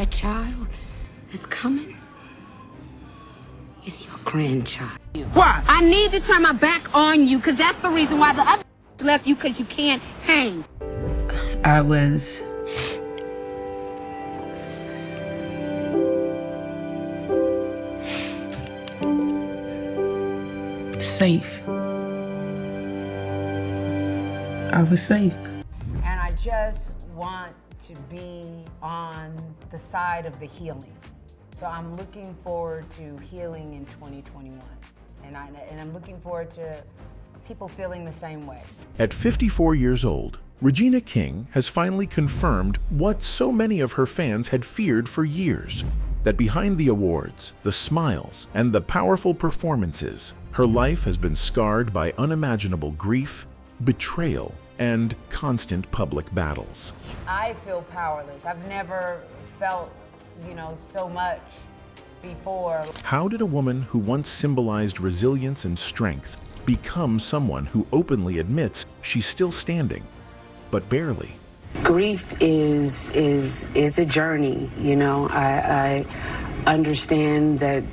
A child is coming. It's your grandchild. Why? I need to turn my back on you, because that's the reason why the other left you, because you can't hang. I was safe. I was safe. And I just want to be on the side of the healing. So I'm looking forward to healing in 2021. And I'm looking forward to people feeling the same way. At 54 years old, Regina King has finally confirmed what so many of her fans had feared for years, that behind the awards, the smiles, and the powerful performances, her life has been scarred by unimaginable grief, betrayal, and constant public battles. I feel powerless. I've never felt, so much before. How did a woman who once symbolized resilience and strength become someone who openly admits she's still standing, but barely? Grief is a journey, I understand that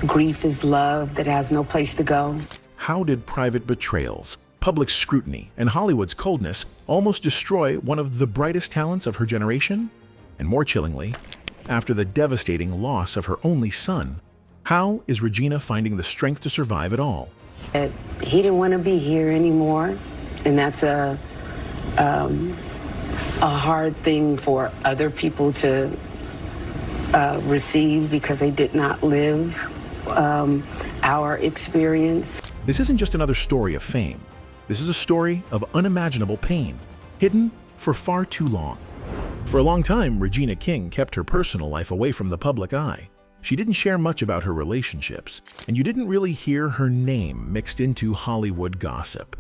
grief is love that has no place to go. How did private betrayals, public scrutiny, and Hollywood's coldness almost destroy one of the brightest talents of her generation? And more chillingly, after the devastating loss of her only son, how is Regina finding the strength to survive it all? He didn't want to be here anymore, and that's a hard thing for other people to receive because they did not live our experience. This isn't just another story of fame. This is a story of unimaginable pain, hidden for far too long. For a long time, Regina King kept her personal life away from the public eye. She didn't share much about her relationships, and you didn't really hear her name mixed into Hollywood gossip.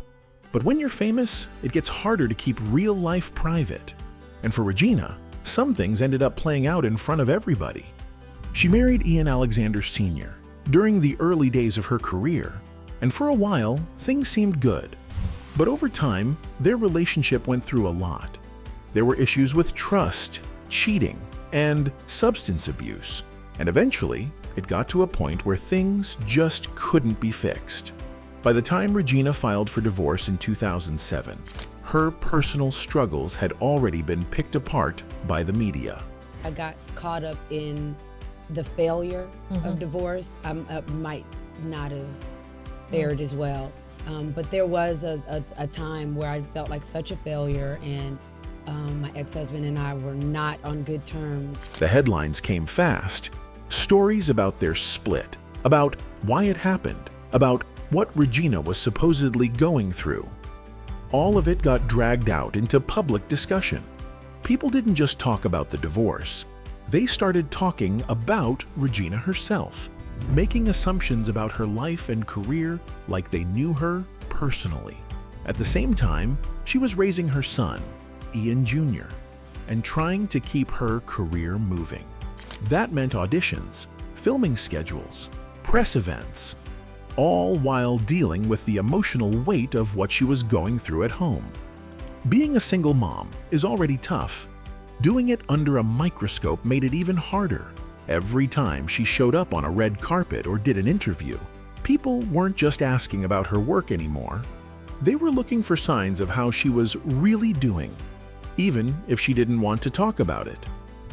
But when you're famous, it gets harder to keep real life private. And for Regina, some things ended up playing out in front of everybody. She married Ian Alexander Sr. during the early days of her career, and for a while, things seemed good. But over time, their relationship went through a lot. There were issues with trust, cheating, and substance abuse. And eventually, it got to a point where things just couldn't be fixed. By the time Regina filed for divorce in 2007, her personal struggles had already been picked apart by the media. I got caught up in the failure of divorce. I might not have fared as well. But there was a time where I felt like such a failure, and my ex-husband and I were not on good terms. The headlines came fast. Stories about their split, about why it happened, about what Regina was supposedly going through. All of it got dragged out into public discussion. People didn't just talk about the divorce. They started talking about Regina herself, making assumptions about her life and career like they knew her personally. At the same time, she was raising her son, Ian Jr., and trying to keep her career moving. That meant auditions, filming schedules, press events, all while dealing with the emotional weight of what she was going through at home. Being a single mom is already tough. Doing it under a microscope made it even harder. Every time she showed up on a red carpet or did an interview, people weren't just asking about her work anymore. They were looking for signs of how she was really doing, even if she didn't want to talk about it.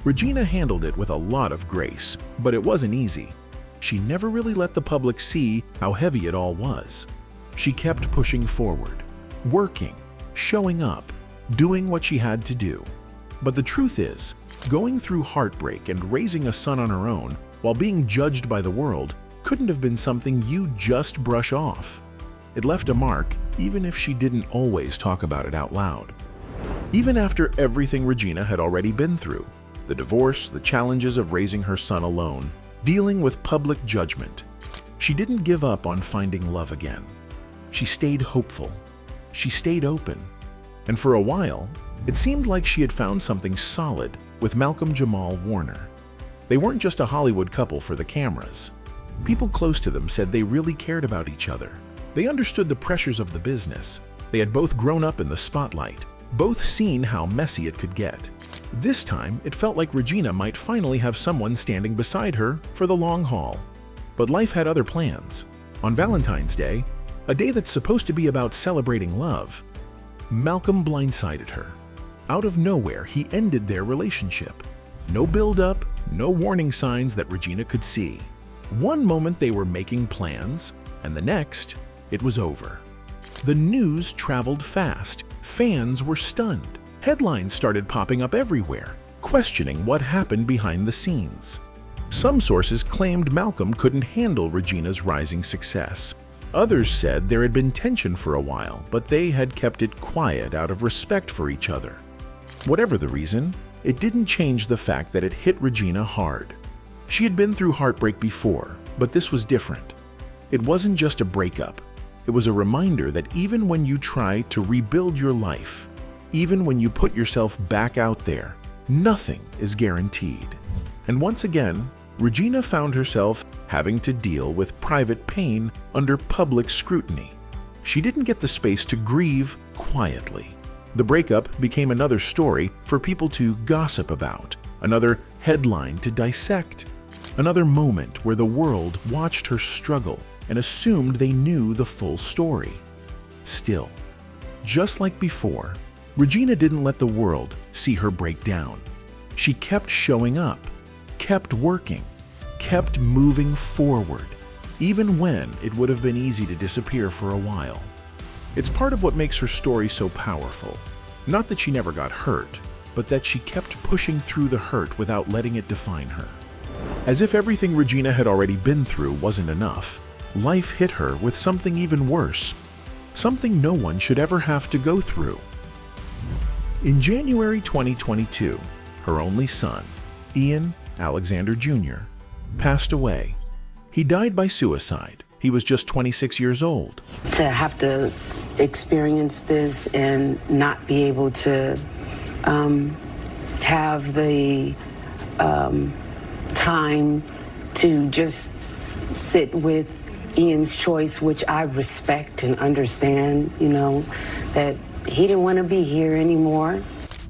Regina handled it with a lot of grace, but it wasn't easy. She never really let the public see how heavy it all was. She kept pushing forward, working, showing up, doing what she had to do. But the truth is, going through heartbreak and raising a son on her own while being judged by the world couldn't have been something you just brush off. It left a mark, even if she didn't always talk about it out loud. Even after everything Regina had already been through, the divorce, the challenges of raising her son alone, dealing with public judgment, she didn't give up on finding love again. She stayed hopeful. She stayed open. And for a while, it seemed like she had found something solid with Malcolm Jamal Warner. They weren't just a Hollywood couple for the cameras. People close to them said they really cared about each other. They understood the pressures of the business. They had both grown up in the spotlight, both seen how messy it could get. This time, it felt like Regina might finally have someone standing beside her for the long haul. But life had other plans. On Valentine's Day, a day that's supposed to be about celebrating love, Malcolm blindsided her. Out of nowhere, he ended their relationship. No build-up, no warning signs that Regina could see. One moment they were making plans, and the next, it was over. The news traveled fast. Fans were stunned. Headlines started popping up everywhere, questioning what happened behind the scenes. Some sources claimed Malcolm couldn't handle Regina's rising success. Others said there had been tension for a while, but they had kept it quiet out of respect for each other. Whatever the reason, it didn't change the fact that it hit Regina hard. She had been through heartbreak before, but this was different. It wasn't just a breakup. It was a reminder that even when you try to rebuild your life, even when you put yourself back out there, nothing is guaranteed. And once again, Regina found herself having to deal with private pain under public scrutiny. She didn't get the space to grieve quietly. The breakup became another story for people to gossip about, another headline to dissect, another moment where the world watched her struggle and assumed they knew the full story. Still, just like before, Regina didn't let the world see her break down. She kept showing up, kept working, kept moving forward, even when it would have been easy to disappear for a while. It's part of what makes her story so powerful. Not that she never got hurt, but that she kept pushing through the hurt without letting it define her. As if everything Regina had already been through wasn't enough, life hit her with something even worse, something no one should ever have to go through. In January 2022, her only son, Ian Alexander Jr., passed away. He died by suicide. He was just 26 years old. To have to experience this and not be able to have the time to just sit with Ian's choice, which I respect and understand, that he didn't want to be here anymore.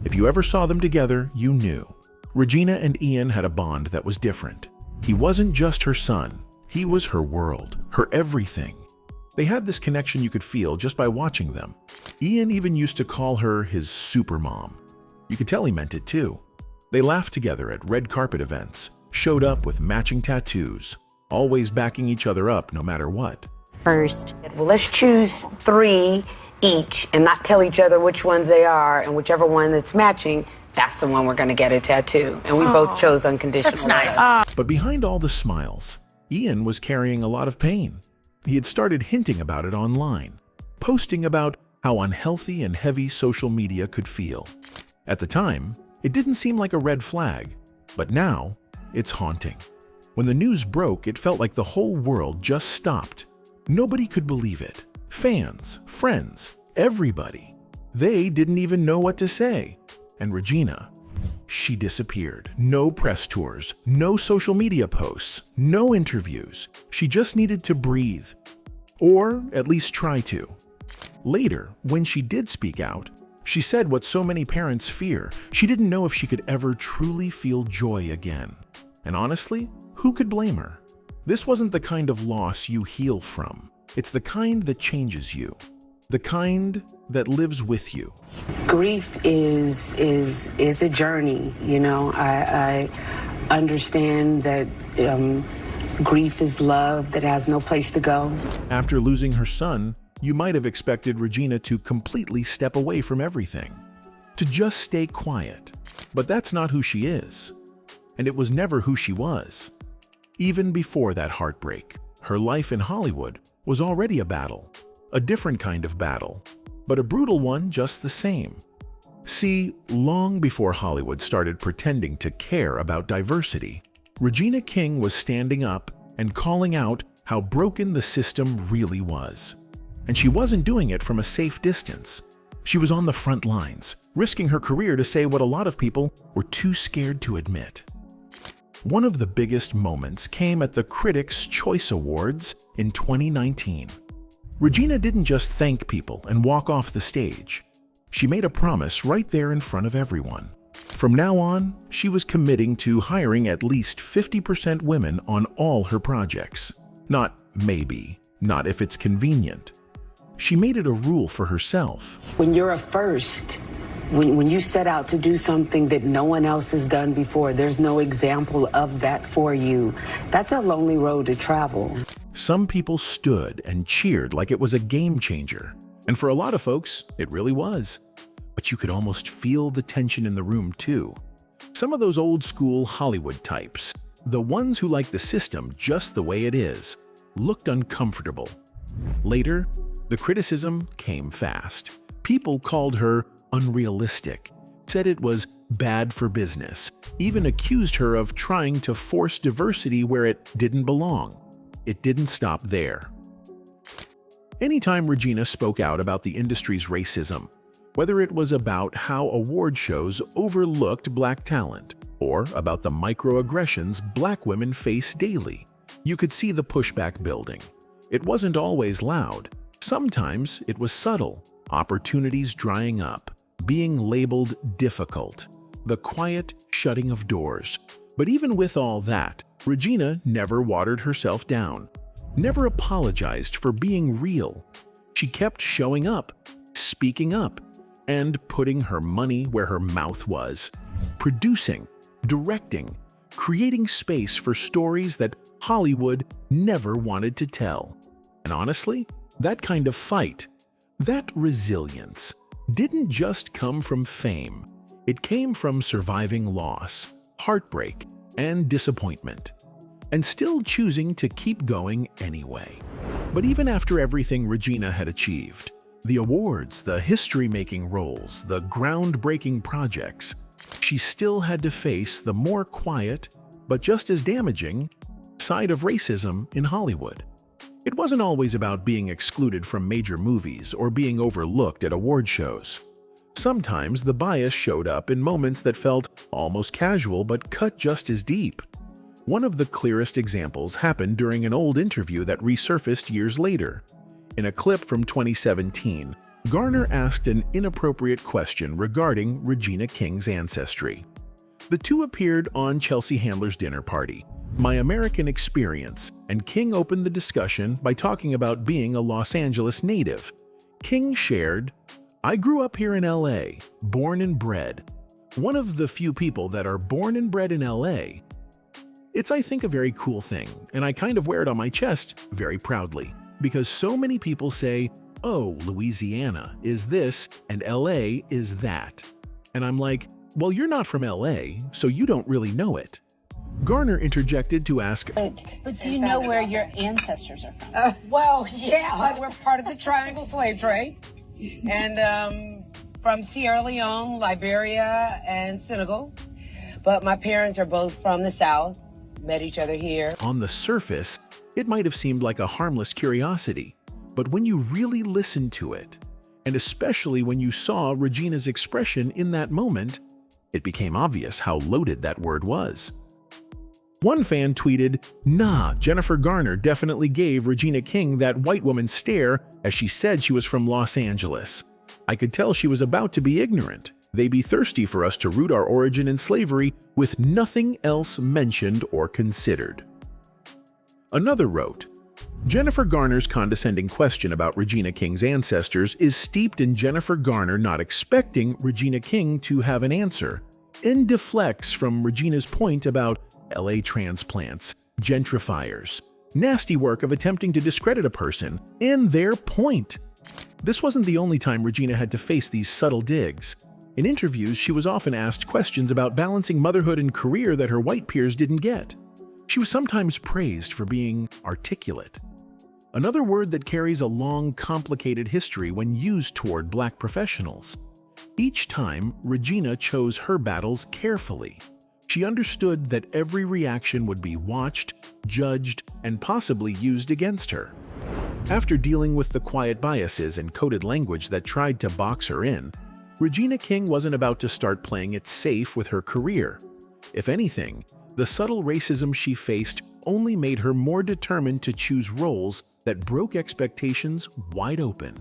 If you ever saw them together, you knew. Regina and Ian had a bond that was different. He wasn't just her son. He was her world, her everything. They had this connection you could feel just by watching them. Ian even used to call her his supermom. You could tell he meant it too. They laughed together at red carpet events, showed up with matching tattoos, always backing each other up no matter what. First. Well, let's choose 3 each and not tell each other which ones they are, and whichever one that's matching, that's the one we're going to get a tattoo. And we both chose unconditional. That's nice. But behind all the smiles, Ian was carrying a lot of pain. He had started hinting about it online, posting about how unhealthy and heavy social media could feel. At the time, it didn't seem like a red flag, but now it's haunting. When the news broke, it felt like the whole world just stopped. Nobody could believe it. Fans, friends, everybody. They didn't even know what to say. And Regina, she disappeared. No press tours, no social media posts, no interviews. She just needed to breathe. Or at least try to. Later, when she did speak out, she said what so many parents fear. She didn't know if she could ever truly feel joy again. And honestly, who could blame her? This wasn't the kind of loss you heal from. It's the kind that changes you. The kind that lives with you. Grief is a journey, I understand that grief is love that has no place to go. After losing her son, you might have expected Regina to completely step away from everything, to just stay quiet. But that's not who she is. And it was never who she was. Even before that heartbreak, her life in Hollywood was already a battle, a different kind of battle, but a brutal one just the same. See, long before Hollywood started pretending to care about diversity, Regina King was standing up and calling out how broken the system really was. And she wasn't doing it from a safe distance. She was on the front lines, risking her career to say what a lot of people were too scared to admit. One of the biggest moments came at the Critics' Choice Awards in 2019. Regina didn't just thank people and walk off the stage. She made a promise right there in front of everyone. From now on, she was committing to hiring at least 50% women on all her projects. Not maybe, not if it's convenient. She made it a rule for herself. When you're a first, when you set out to do something that no one else has done before, there's no example of that for you. That's a lonely road to travel. Some people stood and cheered like it was a game changer. And for a lot of folks, it really was. But you could almost feel the tension in the room too. Some of those old school Hollywood types, the ones who like the system just the way it is, looked uncomfortable. Later, the criticism came fast. People called her unrealistic, said it was bad for business, even accused her of trying to force diversity where it didn't belong. It didn't stop there. Anytime Regina spoke out about the industry's racism, whether it was about how award shows overlooked black talent or about the microaggressions black women face daily, you could see the pushback building. It wasn't always loud. Sometimes it was subtle, opportunities drying up, being labeled difficult, the quiet shutting of doors. But even with all that, Regina never watered herself down, never apologized for being real. She kept showing up, speaking up, and putting her money where her mouth was, producing, directing, creating space for stories that Hollywood never wanted to tell. And honestly, that kind of fight, that resilience, didn't just come from fame. It came from surviving loss, heartbreak, and disappointment, and still choosing to keep going anyway. But even after everything Regina had achieved, the awards, the history-making roles, the groundbreaking projects, she still had to face the more quiet, but just as damaging, side of racism in Hollywood. It wasn't always about being excluded from major movies or being overlooked at award shows. Sometimes the bias showed up in moments that felt almost casual but cut just as deep. One of the clearest examples happened during an old interview that resurfaced years later. In a clip from 2017, Garner asked an inappropriate question regarding Regina King's ancestry. The two appeared on Chelsea Handler's dinner party, My American Experience, and King opened the discussion by talking about being a Los Angeles native. King shared, "I grew up here in LA, born and bred. One of the few people that are born and bred in LA. It's, I think, a very cool thing, and I kind of wear it on my chest very proudly. Because so many people say, oh, Louisiana is this and LA is that. And I'm like, well, you're not from LA, so you don't really know it." Garner interjected to ask, But do you know where your ancestors are from? Well, yeah, we're part of the Triangle Slave Trade. And from Sierra Leone, Liberia, and Senegal. But my parents are both from the South, met each other here. On the surface, it might have seemed like a harmless curiosity, but when you really listened to it, and especially when you saw Regina's expression in that moment, it became obvious how loaded that word was. One fan tweeted, "Nah, Jennifer Garner definitely gave Regina King that white woman stare as she said she was from Los Angeles. I could tell she was about to be ignorant. They be thirsty for us to root our origin in slavery with nothing else mentioned or considered." Another wrote, "Jennifer Garner's condescending question about Regina King's ancestors is steeped in Jennifer Garner not expecting Regina King to have an answer, and deflects from Regina's point about LA transplants, gentrifiers, nasty work of attempting to discredit a person, and their point." This wasn't the only time Regina had to face these subtle digs. In interviews, she was often asked questions about balancing motherhood and career that her white peers didn't get. She was sometimes praised for being articulate, another word that carries a long, complicated history when used toward black professionals. Each time, Regina chose her battles carefully. She understood that every reaction would be watched, judged, and possibly used against her. After dealing with the quiet biases and coded language that tried to box her in, Regina King wasn't about to start playing it safe with her career. If anything, the subtle racism she faced only made her more determined to choose roles that broke expectations wide open.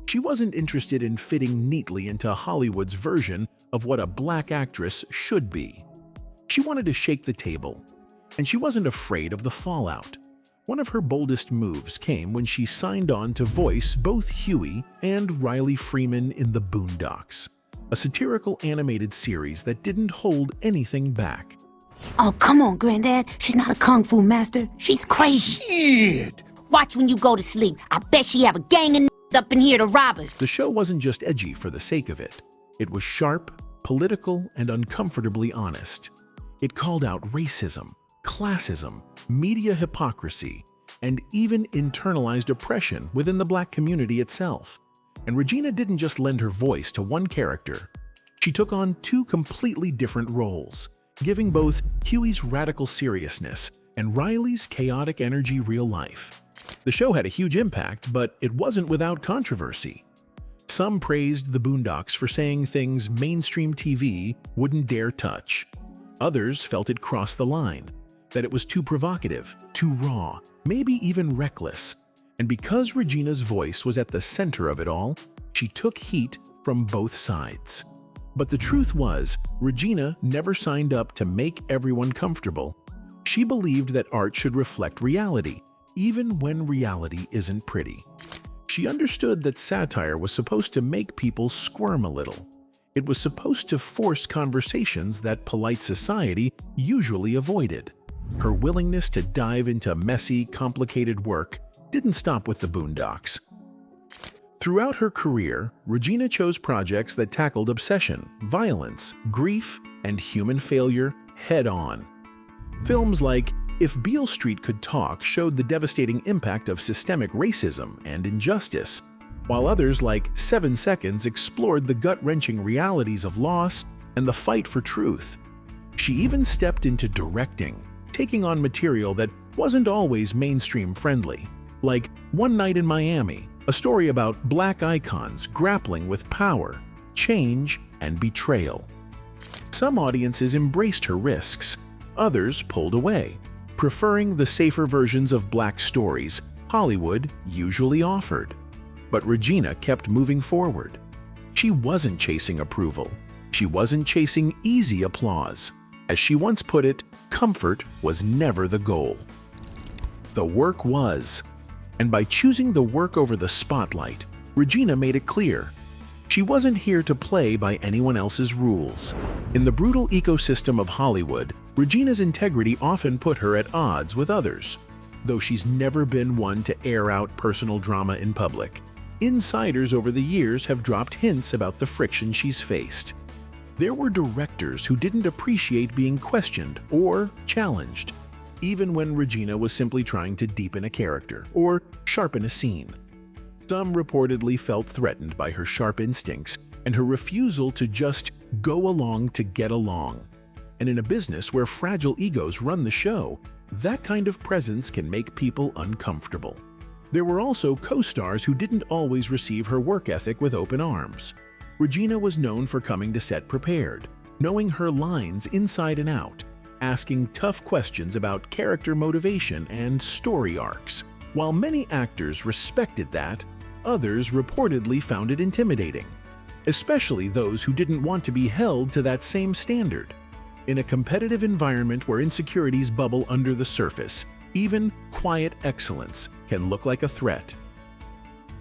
She wasn't interested in fitting neatly into Hollywood's version of what a black actress should be. She wanted to shake the table, and she wasn't afraid of the fallout. One of her boldest moves came when she signed on to voice both Huey and Riley Freeman in The Boondocks, a satirical animated series that didn't hold anything back. Oh, come on, Granddad. She's not a kung fu master. She's crazy. Shit! Watch when you go to sleep. I bet she have a gang of up in here to rob us. The show wasn't just edgy for the sake of it. It was sharp, political, and uncomfortably honest. It called out racism, classism, media hypocrisy, and even internalized oppression within the black community itself. And Regina didn't just lend her voice to one character. She took on two completely different roles, giving both Huey's radical seriousness and Riley's chaotic energy real life. The show had a huge impact, but it wasn't without controversy. Some praised The Boondocks for saying things mainstream TV wouldn't dare touch. Others felt it crossed the line, that it was too provocative, too raw, maybe even reckless. And because Regina's voice was at the center of it all, she took heat from both sides. But the truth was, Regina never signed up to make everyone comfortable. She believed that art should reflect reality, even when reality isn't pretty. She understood that satire was supposed to make people squirm a little. It was supposed to force conversations that polite society usually avoided. Her willingness to dive into messy, complicated work didn't stop with The Boondocks. Throughout her career, Regina chose projects that tackled obsession, violence, grief, and human failure head-on. Films like If Beale Street Could Talk showed the devastating impact of systemic racism and injustice, while others like 7 Seconds explored the gut-wrenching realities of loss and the fight for truth. She even stepped into directing, taking on material that wasn't always mainstream-friendly, like One Night in Miami, a story about black icons grappling with power, change, and betrayal. Some audiences embraced her risks, others pulled away, preferring the safer versions of black stories Hollywood usually offered. But Regina kept moving forward. She wasn't chasing approval. She wasn't chasing easy applause. As she once put it, comfort was never the goal. The work was. And by choosing the work over the spotlight, Regina made it clear. She wasn't here to play by anyone else's rules. In the brutal ecosystem of Hollywood, Regina's integrity often put her at odds with others. Though she's never been one to air out personal drama in public, insiders over the years have dropped hints about the friction she's faced. There were directors who didn't appreciate being questioned or challenged, even when Regina was simply trying to deepen a character or sharpen a scene. Some reportedly felt threatened by her sharp instincts and her refusal to just go along to get along. And in a business where fragile egos run the show, that kind of presence can make people uncomfortable. There were also co-stars who didn't always receive her work ethic with open arms. Regina was known for coming to set prepared, knowing her lines inside and out, asking tough questions about character motivation and story arcs. While many actors respected that, others reportedly found it intimidating, especially those who didn't want to be held to that same standard. In a competitive environment where insecurities bubble under the surface, even quiet excellence can look like a threat.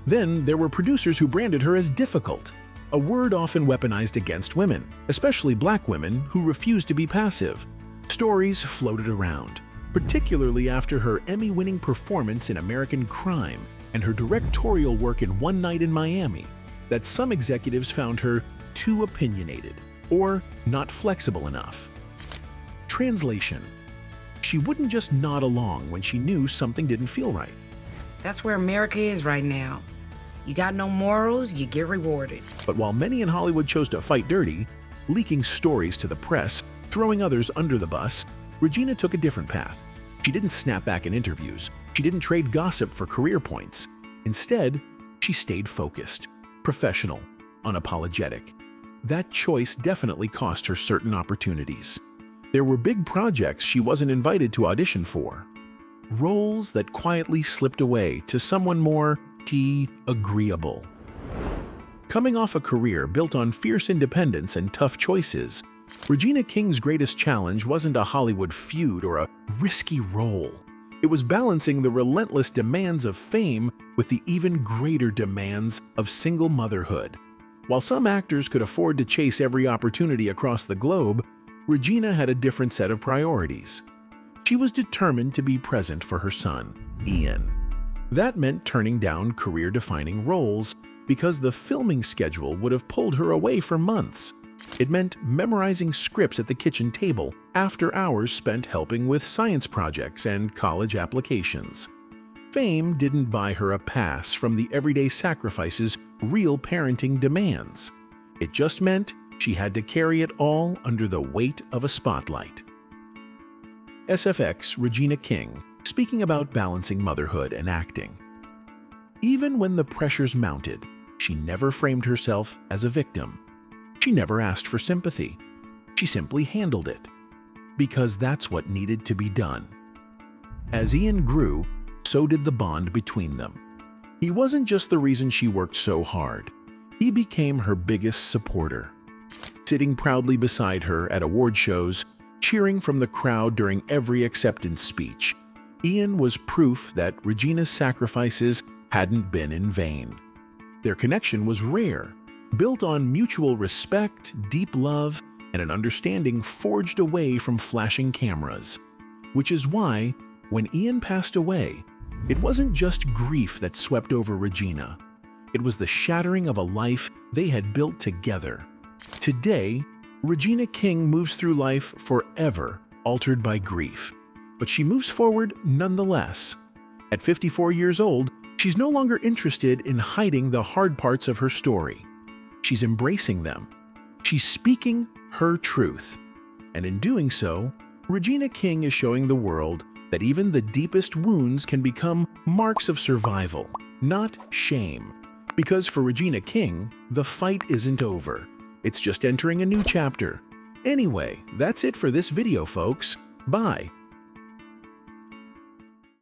Then there were producers who branded her as difficult, a word often weaponized against women, especially black women who refused to be passive. Stories floated around, particularly after her Emmy-winning performance in American Crime and her directorial work in One Night in Miami, that some executives found her too opinionated or not flexible enough. Translation: she wouldn't just nod along when she knew something didn't feel right. That's where America is right now. You got no morals, you get rewarded. But while many in Hollywood chose to fight dirty, leaking stories to the press, throwing others under the bus, Regina took a different path. She didn't snap back in interviews. She didn't trade gossip for career points. Instead, she stayed focused, professional, unapologetic. That choice definitely cost her certain opportunities. There were big projects she wasn't invited to audition for. Roles that quietly slipped away to someone more agreeable. Coming off a career built on fierce independence and tough choices, Regina King's greatest challenge wasn't a Hollywood feud or a risky role. It was balancing the relentless demands of fame with the even greater demands of single motherhood. While some actors could afford to chase every opportunity across the globe, Regina had a different set of priorities. She was determined to be present for her son, Ian. That meant turning down career-defining roles because the filming schedule would have pulled her away for months. It meant memorizing scripts at the kitchen table after hours spent helping with science projects and college applications. Fame didn't buy her a pass from the everyday sacrifices real parenting demands. It just meant she had to carry it all under the weight of a spotlight. SFX Regina King, speaking about balancing motherhood and acting. Even when the pressures mounted, she never framed herself as a victim. She never asked for sympathy. She simply handled it. Because that's what needed to be done. As Ian grew, so did the bond between them. He wasn't just the reason she worked so hard. He became her biggest supporter. Sitting proudly beside her at award shows, cheering from the crowd during every acceptance speech, Ian was proof that Regina's sacrifices hadn't been in vain. Their connection was rare, built on mutual respect, deep love, and an understanding forged away from flashing cameras. Which is why, when Ian passed away, it wasn't just grief that swept over Regina. It was the shattering of a life they had built together. Today, Regina King moves through life forever altered by grief. But she moves forward nonetheless. At 54 years old, she's no longer interested in hiding the hard parts of her story. She's embracing them. She's speaking her truth. And in doing so, Regina King is showing the world that even the deepest wounds can become marks of survival, not shame. Because for Regina King, the fight isn't over. It's just entering a new chapter. Anyway, that's it for this video, folks. Bye.